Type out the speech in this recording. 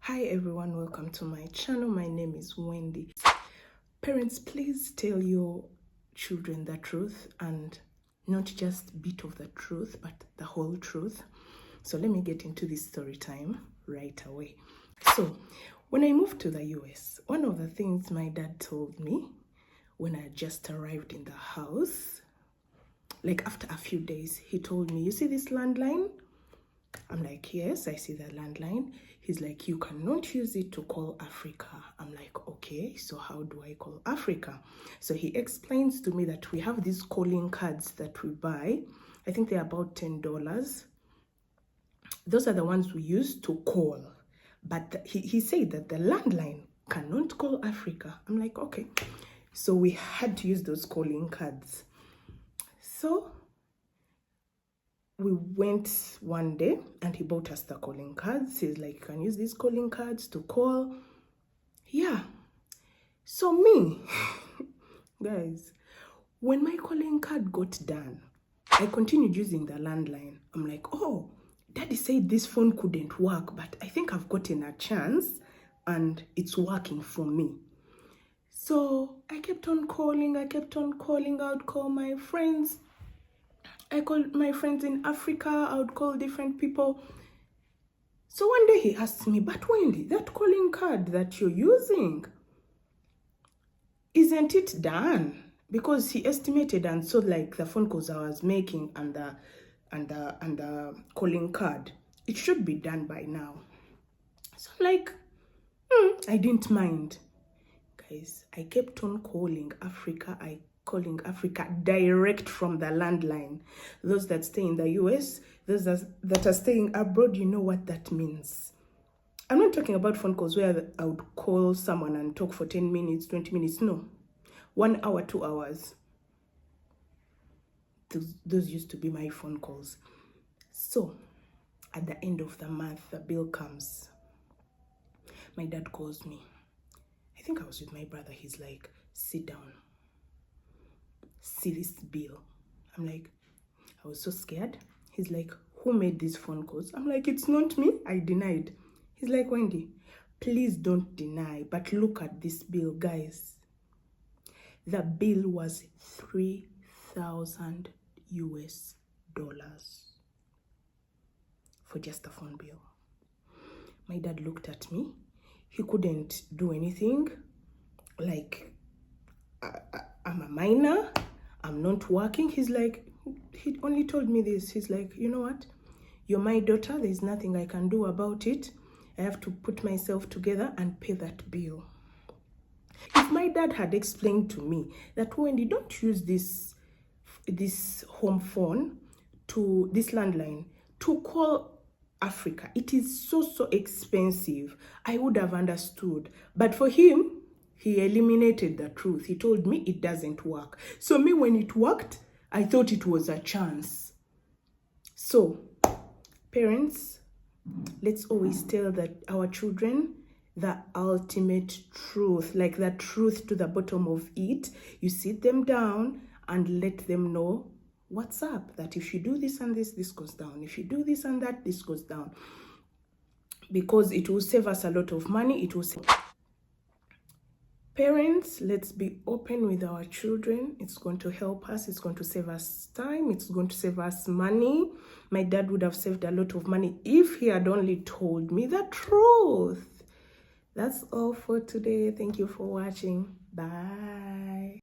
Hi everyone, welcome to my channel. My name is Wendy. Parents, please tell your children the truth, and not just bit of the truth, but the whole truth. So let me get into this story time right away. So when I moved to the US, one of the things my dad told me when I just arrived in the house, like after a few days, he told me, you see this landline? I'm like, yes, I see the landline. He's like, you cannot use it to call Africa. I'm like, okay, so how do I call Africa? So he explains to me that we have these calling cards that we buy. I think they're about $10. Those are the ones we use to call. But he said that the landline cannot call Africa. I'm like, okay. So we had to use those calling cards. So we went one day and he bought us the calling cards. He's like, you can use these calling cards to call. Yeah. So me, guys, when my calling card got done, I continued using the landline. I'm like, oh, Daddy said this phone couldn't work, but I think I've gotten a chance and it's working for me. So I kept on calling. I would call my friends. I called my friends in Africa. I would call different people. So one day he asked me, but Wendy, that calling card that you're using, isn't it done? Because he estimated and saw like the phone calls I was making and the calling card, it should be done by now. So I'm like, I didn't mind. Guys, I kept on calling Africa. Calling Africa direct from the landline. Those that stay in the US, those that are staying abroad, you know what that means. I'm not talking about phone calls where I would call someone and talk for 10 minutes, 20 minutes. No. 1 hour, 2 hours. Those used to be my phone calls. So, at the end of the month, the bill comes. My dad calls me. I think I was with my brother. He's like, sit down. See this bill. I'm like, I was so scared. He's like, who made these phone calls? I'm like, it's not me. I denied. He's like, Wendy, please don't deny, but look at this bill, guys. The bill was $3,000 for just a phone bill. My dad looked at me. He couldn't do anything. Like, I'm a minor. I'm not working. He's like, he only told me this. He's like, you know what? You're my daughter. There's nothing I can do about it. I have to put myself together and pay that bill. If my dad had explained to me that, Wendy, don't use this home phone, to this landline, to call Africa. It is so expensive. I would have understood. But for him, he eliminated the truth. He told me it doesn't work. So me, when it worked, I thought it was a chance. So, parents, let's always tell our children the ultimate truth, like the truth to the bottom of it. You sit them down and let them know what's up, that if you do this and this goes down. If you do this and that, this goes down. Because it will save us a lot of money. It will save. Parents, let's be open with our children. It's going to help us. It's going to save us time. It's going to save us money. My dad would have saved a lot of money if he had only told me the truth. That's all for today. Thank you for watching. Bye.